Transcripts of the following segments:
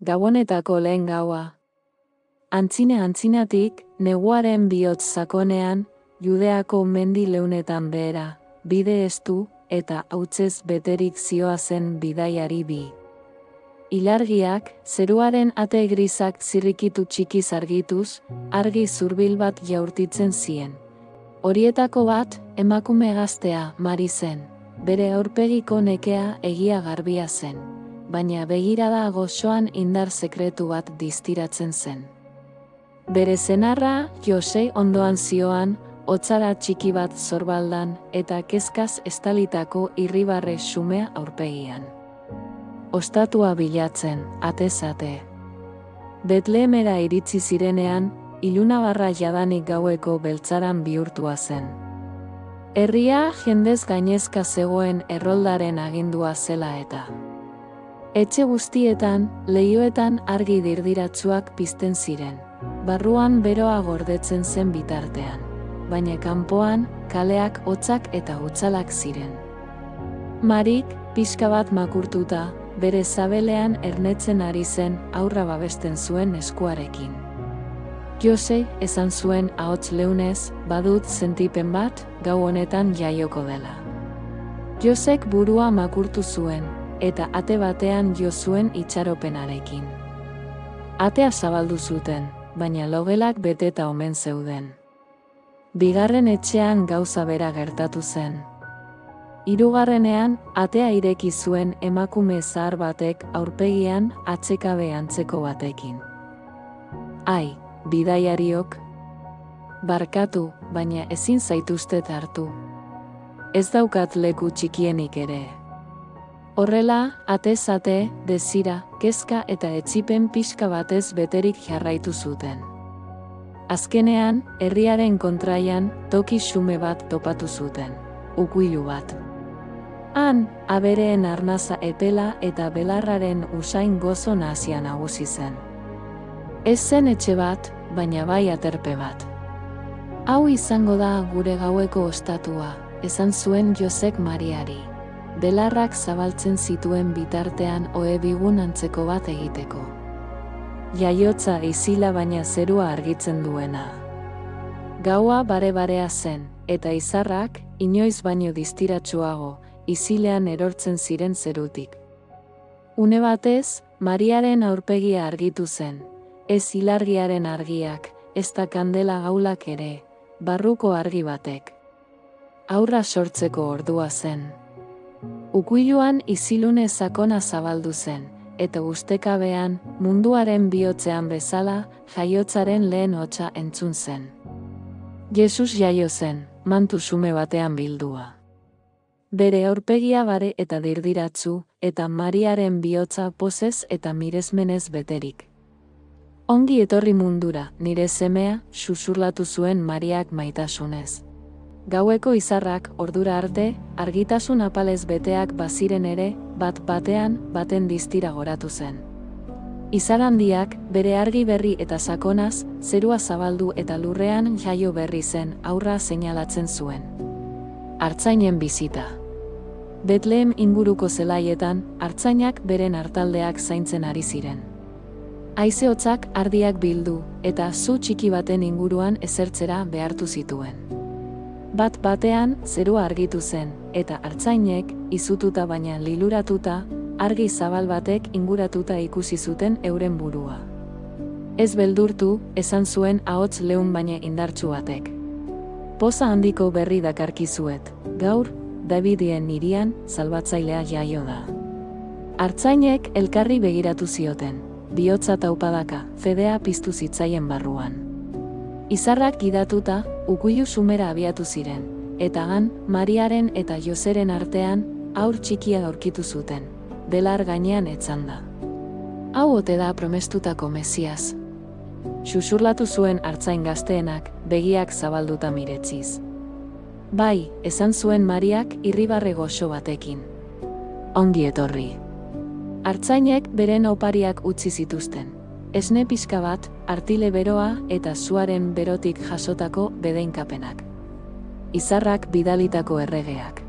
Gabonetako lehen gaua. Antzinatik, neguaren bihotz sakonean, Judeako mendi leunetan behera, bide estu, eta hautsez beterik zioazen bidaiari bi. Ilargiak, zeruaren ate grisak zirrikitu txikiz argituz, argi zurbil bat jaurtitzen zien. Horietako bat, emakume gaztea, Mari zen. Bere aurpegiko nekea egia garbia zen, baina begirada gozoan indar sekretu bat distiratzen zen. Bere senarra, Jose ondoan zioan, hotzara txiki bat zorbaldan eta kezkaz estalitako irribarre xumea aurpegian. Ostatua bilatzen, atez ate. Betlehemera iritsi zirenean, ilunabarra jadanik gaueko beltzaran bihurtua zen. Herria jendez gainezka zegoen erroldaren agindua zela eta. Etxe guztietan, leihoetan argi dirdiratsuak pizten ziren. Barruan beroa gordetzen zen bitartean, baina kanpoan kaleak hotzak eta hutsalak ziren. Marik, pixka bat makurtuta, bere sabelean ernetzen ari zen haurra babesten zuen eskuarekin. Jose esan zuen ahots leunez, badut sentipen bat, gau honetan jaioko dela. Josek burua makurtu zuen, eta ate batean jo zuen itxaropenarekin. Atea zabaldu zuten, baina logelak beteta omen zeuden. Bigarren etxean gauza bera gertatu zen. Hirugarrenean, atea ireki zuen emakume zahar batek aurpegian atsekabe antzeko batekin. Ai, bidaiariok, barkatu, baina ezin zaituztet hartu. Ez daukat leku txikienik ere. Horrela, atez ate, desira, kezka eta etsipen pixka batez beterik jarraitu zuten. Azkenean, herriaren kontraian, toki xume bat topatu zuten, ukuilu bat. Han, abereen arnaza epela eta belarraren usain gozo nazia nagusi zen. Ez zen etxe bat, baina bai aterpe bat. Hau izango da gure gaueko ostatua, esan zuen Josek Mariari. Belarrak zabaltzen zituen bitartean ohe bigun antzeko bat egiteko. Jaiotza izila baina zerua argitzen duena. Gaua bare-barea zen, eta izarrak, inoiz baino distiratsuago, izilean erortzen ziren zerutik. Une batez, Mariaren aurpegia argitu zen, ez ilargiaren argiak, ez da kandela gaulak ere, barruko argi batek. Haurra sortzeko ordua zen. Ukuiluan izilune sakona zabaldu zen, eta ustekabean, munduaren bihotzean bezala, jaiotzaren lehen hotsa entzun zen. Jesus jaio zen, mantu xume batean bildua. Bere aurpegia bare eta dirdiratzu, eta Mariaren bihotza pozez eta miresmenez beterik. Ongi etorri mundura, nire semea, xuxurlatu zuen Mariak maitasunez. Gaueko izarrak, ordura arte, argitasun apalez beteak baziren ere, bat-batean, baten distira goratu zen. Izar handiak, bere argi berri eta sakonaz, zerua zabaldu eta lurrean jaio berri zen, aurra seinalatzen zuen. Artzainen bizita. Betlehem inguruko zelaietan, artzainak beren artaldeak zaintzen ari ziren. Haize hotzak ardiak bildu, eta zu txiki baten inguruan ezertzera behartu zituen. Bat-batean, zerua argitu zen, eta artzainek, izututa baina liluratuta, argi zabal batek inguratuta ikusi zuten euren burua. Ez beldurtu, esan zuen ahots leun baina indartsu batek. Poza handiko berri dakarkizuet, gaur, Davidien hirian, salbatzailea jaio da. Artzainek elkarri begiratu zioten, bihotza taupadaka, fedea piztu zitzaien barruan. Izarrak gidatuta, ukuilu sumera abiatu ziren, eta han, Mariaren eta Joseren artean, haur txikia aurkitu zuten, belar gainean etzanda. Hau ote da promestutako Mesias. Xuxurlatu zuen artzain gazteenak, begiak zabalduta miretziz. Bai, esan zuen Mariak irribarre goxo batekin. Ongi etorri. Artzainek beren opariak utzi zituzten. Esne pixka bat, artile beroa eta suaren berotik jasotako bedeinkapenak. Izarrak bidalitako erregeak.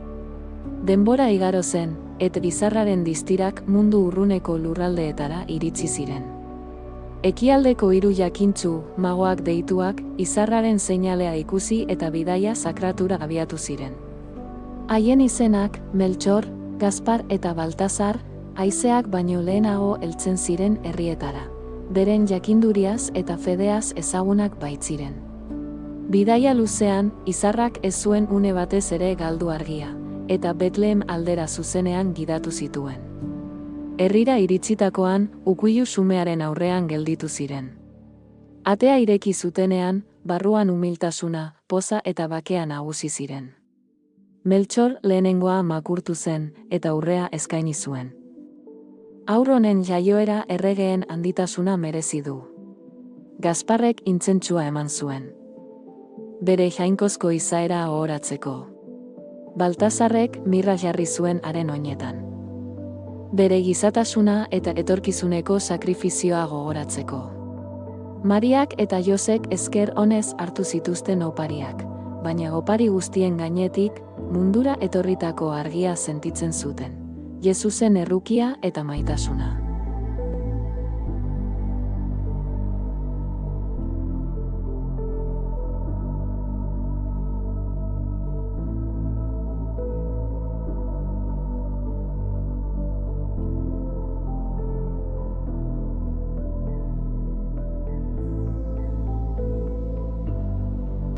Denbora igaro zen, eta izarraren distirak mundu urruneko lurraldeetara iritsi ziren. Ekialdeko hiru jakintsu, magoak deituak, izarraren seinalea ikusi eta bidaia sakratura abiatu ziren. Haien izenak, Meltxor, Gaspar eta Baltasar, haizeak baino lehenago heltzen ziren herrietara. Beren jakinduriaz eta fedeaz ezagunak baitziren. Bidaia luzean, izarrak ez zuen une batez ere galdu argia, eta Betlehem aldera zuzenean gidatu zituen. Herrira iritsitakoan, ukuilu xumearen aurrean gelditu ziren. Atea ireki zutenean, barruan umiltasuna, poza eta bakea nagusi ziren. Meltxor lehenengoa makurtu zen, eta urrea eskaini zuen. Haur honen jaioera erregeen handitasuna merezi du. Gasparrek intzentsua eman zuen. Bere jainkozko izaera ohoratzeko. Baltasarrek mirra jarri zuen haren oinetan. Bere gizatasuna eta etorkizuneko sakrifizioa gogoratzeko. Mariak eta Josek esker onez hartu zituzten opariak, baina opari guztien gainetik, mundura etorritako argia sentitzen zuten. Jesusen errukia eta maitasuna.